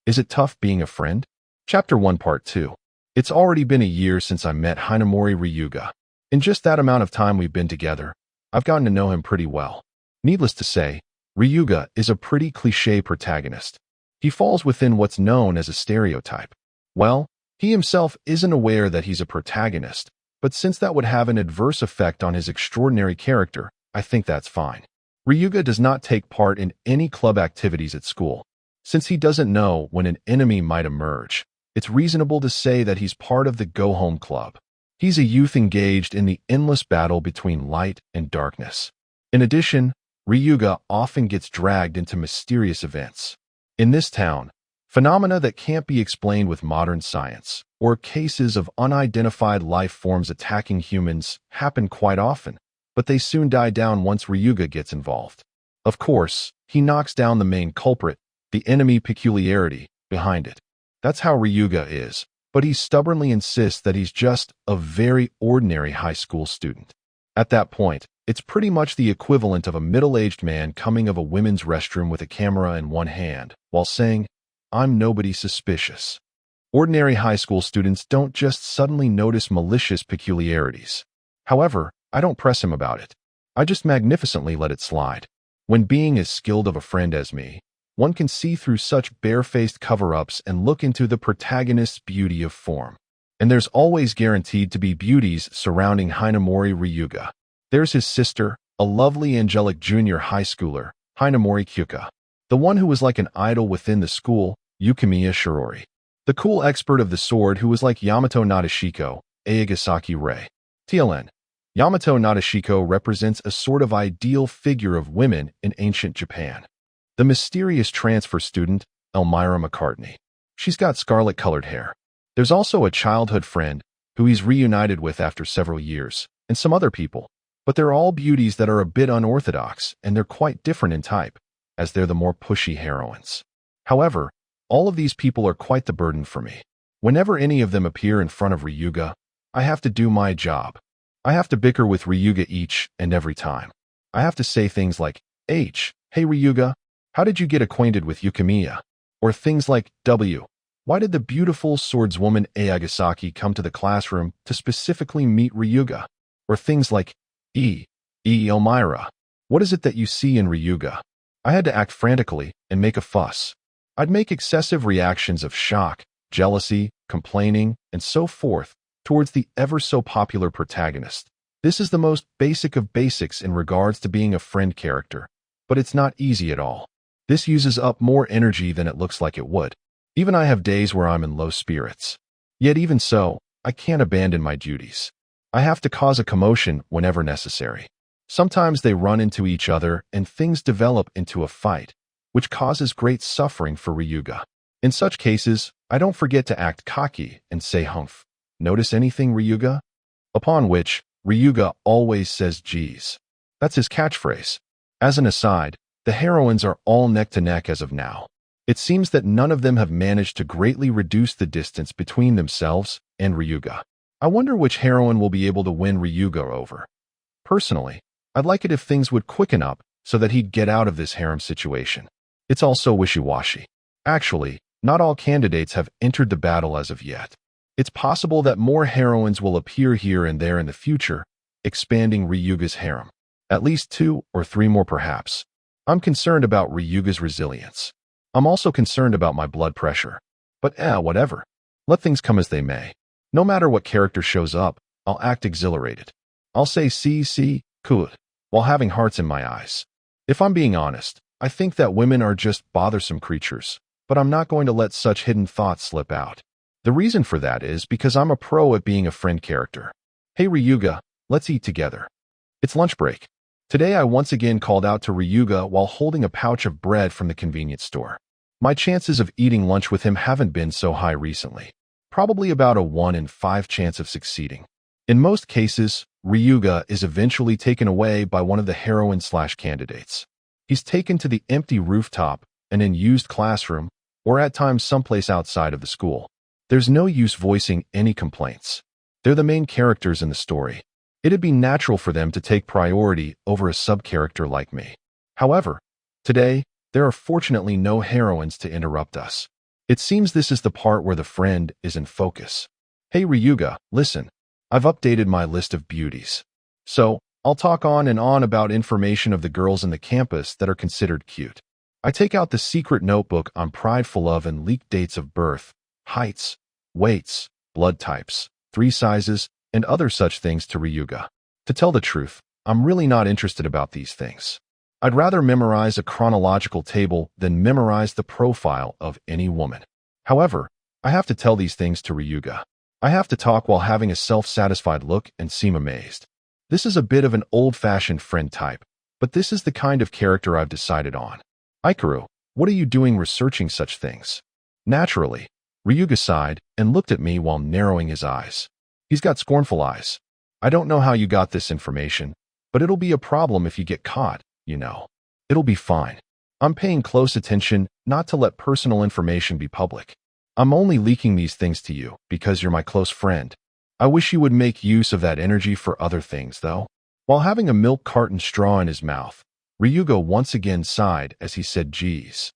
Is it tough being a friend? Chapter 1 Part 2. It's already been a year since I met Hinamori Ryuga. In just that amount of time we've been together, I've gotten to know him pretty well. Needless to say, Ryuga is a pretty cliché protagonist. He falls within what's known as a stereotype. Well, he himself isn't aware that he's a protagonist, but since that would have an adverse effect on his extraordinary character, I think that's fine. Ryuga does not take part in any club activities at school. Since he doesn't know when an enemy might emerge, it's reasonable to say that he's part of the Go Home Club. He's a youth engaged in the endless battle between light and darkness. In addition, Ryuga often gets dragged into mysterious events. In this town, phenomena that can't be explained with modern science, or cases of unidentified life forms attacking humans, happen quite often, but they soon die down once Ryuga gets involved. Of course, he knocks down the main culprit, the enemy peculiarity, behind it. That's how Ryuga is, but he stubbornly insists that he's just a very ordinary high school student. At that point, it's pretty much the equivalent of a middle-aged man coming of a women's restroom with a camera in one hand, while saying, "I'm nobody suspicious." Ordinary high school students don't just suddenly notice malicious peculiarities. However, I don't press him about it. I just magnificently let it slide. When being as skilled of a friend as me, one can see through such barefaced cover-ups and look into the protagonist's beauty of form. And there's always guaranteed to be beauties surrounding Hinamori Ryuga. There's his sister, a lovely angelic junior high schooler, Hinamori Kyuka. The one who was like an idol within the school, Yukimiya Shirori. The cool expert of the sword who was like Yamato Nadeshiko, Ayagasaki Rei. TLN. Yamato Nadeshiko represents a sort of ideal figure of women in ancient Japan. The mysterious transfer student, Elmira McCartney. She's got scarlet-colored hair. There's also a childhood friend, who he's reunited with after several years, and some other people. But they're all beauties that are a bit unorthodox, and they're quite different in type, as they're the more pushy heroines. However, all of these people are quite the burden for me. Whenever any of them appear in front of Ryuga, I have to do my job. I have to bicker with Ryuga each and every time. I have to say things like, "Hey Ryuga, how did you get acquainted with Yukimiya?" Or things like, "Why did the beautiful swordswoman Ayagasaki come to the classroom to specifically meet Ryuga?" Or things like, Elmira, what is it that you see in Ryuga?" I had to act frantically and make a fuss. I'd make excessive reactions of shock, jealousy, complaining, and so forth towards the ever-so-popular protagonist. This is the most basic of basics in regards to being a friend character, but it's not easy at all. This uses up more energy than it looks like it would. Even I have days where I'm in low spirits. Yet even so, I can't abandon my duties. I have to cause a commotion whenever necessary. Sometimes they run into each other and things develop into a fight, which causes great suffering for Ryuga. In such cases, I don't forget to act cocky and say humph. "Notice anything, Ryuga?" Upon which, Ryuga always says geez. That's his catchphrase. As an aside, the heroines are all neck to neck as of now. It seems that none of them have managed to greatly reduce the distance between themselves and Ryuga. I wonder which heroine will be able to win Ryuga over. Personally, I'd like it if things would quicken up so that he'd get out of this harem situation. It's all so wishy-washy. Actually, not all candidates have entered the battle as of yet. It's possible that more heroines will appear here and there in the future, expanding Ryuga's harem. At least 2 or 3 more perhaps. I'm concerned about Ryuga's resilience. I'm also concerned about my blood pressure. But whatever. Let things come as they may. No matter what character shows up, I'll act exhilarated. I'll say see, cool, while having hearts in my eyes. If I'm being honest, I think that women are just bothersome creatures, but I'm not going to let such hidden thoughts slip out. The reason for that is because I'm a pro at being a friend character. "Hey Ryuga, let's eat together." It's lunch break. Today I once again called out to Ryuga while holding a pouch of bread from the convenience store. My chances of eating lunch with him haven't been so high recently. Probably about a 1 in 5 chance of succeeding. In most cases, Ryuga is eventually taken away by one of the heroine/candidates. He's taken to the empty rooftop, an unused classroom, or at times someplace outside of the school. There's no use voicing any complaints. They're the main characters in the story. It'd be natural for them to take priority over a sub-character like me. However, today, there are fortunately no heroines to interrupt us. It seems this is the part where the friend is in focus. Hey Ryuga, listen. I've updated my list of beauties. So, I'll talk on and on about information of the girls in the campus that are considered cute. I take out the secret notebook I'm prideful of and leak dates of birth, heights, weights, blood types, 3 sizes, and other such things to Ryuga. To tell the truth, I'm really not interested about these things. I'd rather memorize a chronological table than memorize the profile of any woman. However, I have to tell these things to Ryuga. I have to talk while having a self-satisfied look and seem amazed. This is a bit of an old-fashioned friend type, but this is the kind of character I've decided on. Ikaru, what are you doing researching such things? Naturally, Ryuga sighed and looked at me while narrowing his eyes. He's got scornful eyes. I don't know how you got this information, but it'll be a problem if you get caught, you know. It'll be fine. I'm paying close attention not to let personal information be public. I'm only leaking these things to you because you're my close friend. I wish you would make use of that energy for other things, though. While having a milk carton straw in his mouth, Ryuga once again sighed as he said, geez.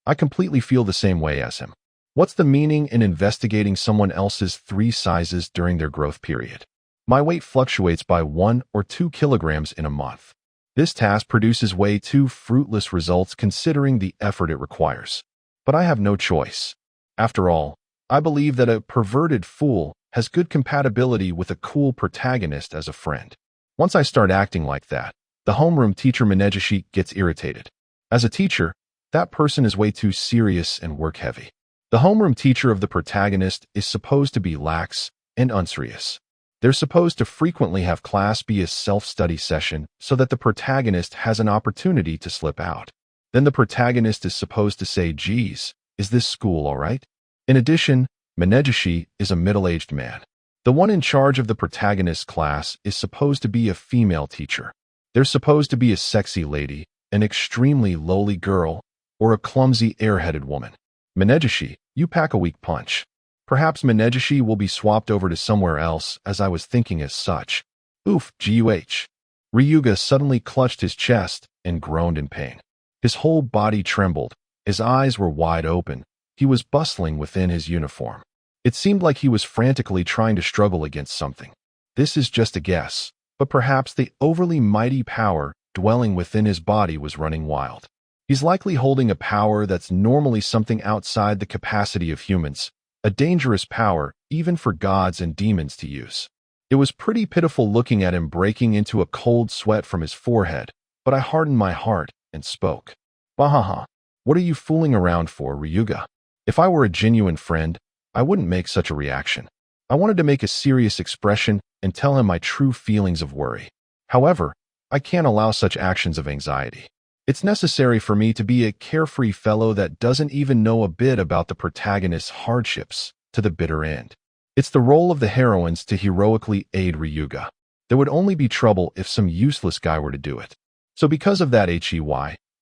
I completely feel the same way as him. What's the meaning in investigating someone else's 3 sizes during their growth period? My weight fluctuates by 1 or 2 kilograms in a month. This task produces way too fruitless results considering the effort it requires. But I have no choice. After all, I believe that a perverted fool has good compatibility with a cool protagonist as a friend. Once I start acting like that, the homeroom teacher Minegishi gets irritated. As a teacher, that person is way too serious and work-heavy. The homeroom teacher of the protagonist is supposed to be lax and unserious. They're supposed to frequently have class be a self-study session so that the protagonist has an opportunity to slip out. Then the protagonist is supposed to say, geez, is this school all right? In addition, Minegishi is a middle-aged man. The one in charge of the protagonist's class is supposed to be a female teacher. They're supposed to be a sexy lady, an extremely lowly girl, or a clumsy airheaded woman. Minegishi, you pack a weak punch. Perhaps Minegishi will be swapped over to somewhere else, as I was thinking as such. Oof, GUH. Ryuga suddenly clutched his chest and groaned in pain. His whole body trembled. His eyes were wide open. He was bustling within his uniform. It seemed like he was frantically trying to struggle against something. This is just a guess, but perhaps the overly mighty power dwelling within his body was running wild. He's likely holding a power that's normally something outside the capacity of humans, a dangerous power even for gods and demons to use. It was pretty pitiful looking at him breaking into a cold sweat from his forehead, but I hardened my heart and spoke. Bahaha, what are you fooling around for, Ryuga? If I were a genuine friend, I wouldn't make such a reaction. I wanted to make a serious expression and tell him my true feelings of worry. However, I can't allow such actions of anxiety. It's necessary for me to be a carefree fellow that doesn't even know a bit about the protagonist's hardships to the bitter end. It's the role of the heroines to heroically aid Ryuga. There would only be trouble if some useless guy were to do it. So because of that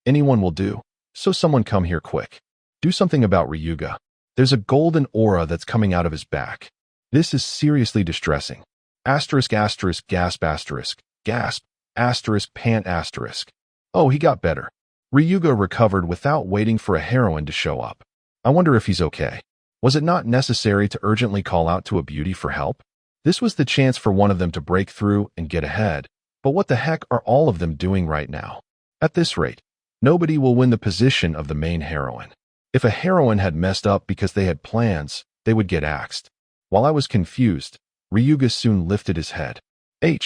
anyone will do. So someone come here quick. Do something about Ryuga. There's a golden aura that's coming out of his back. This is seriously distressing. Asterisk asterisk gasp asterisk gasp asterisk pant asterisk. Oh, he got better. Ryuga recovered without waiting for a heroine to show up. I wonder if he's okay. Was it not necessary to urgently call out to a beauty for help? This was the chance for one of them to break through and get ahead. But what the heck are all of them doing right now? At this rate, nobody will win the position of the main heroine. If a heroine had messed up because they had plans, they would get axed. While I was confused, Ryuga soon lifted his head. Hey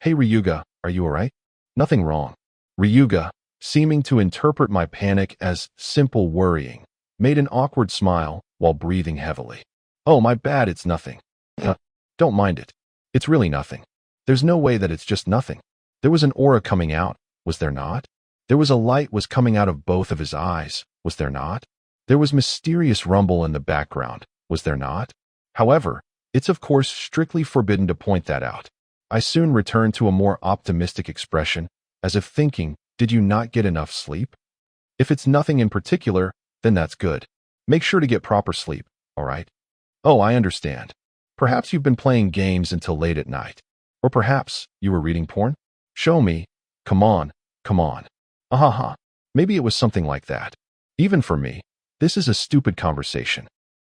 Ryuga, are you alright? Nothing wrong. Ryuga, seeming to interpret my panic as simple worrying, made an awkward smile while breathing heavily. Oh, my bad, it's nothing. Don't mind it. It's really nothing. There's no way that it's just nothing. There was an aura coming out, was there not? There was a light was coming out of both of his eyes, was there not? There was mysterious rumble in the background, was there not? However, it's of course strictly forbidden to point that out. I soon returned to a more optimistic expression, as if thinking, did you not get enough sleep? If it's nothing in particular, then that's good. Make sure to get proper sleep, all right? Oh, I understand. Perhaps you've been playing games until late at night. Or perhaps you were reading porn? Show me. Come on, come on. Ahaha. Maybe it was something like that. Even for me, This is a stupid conversation.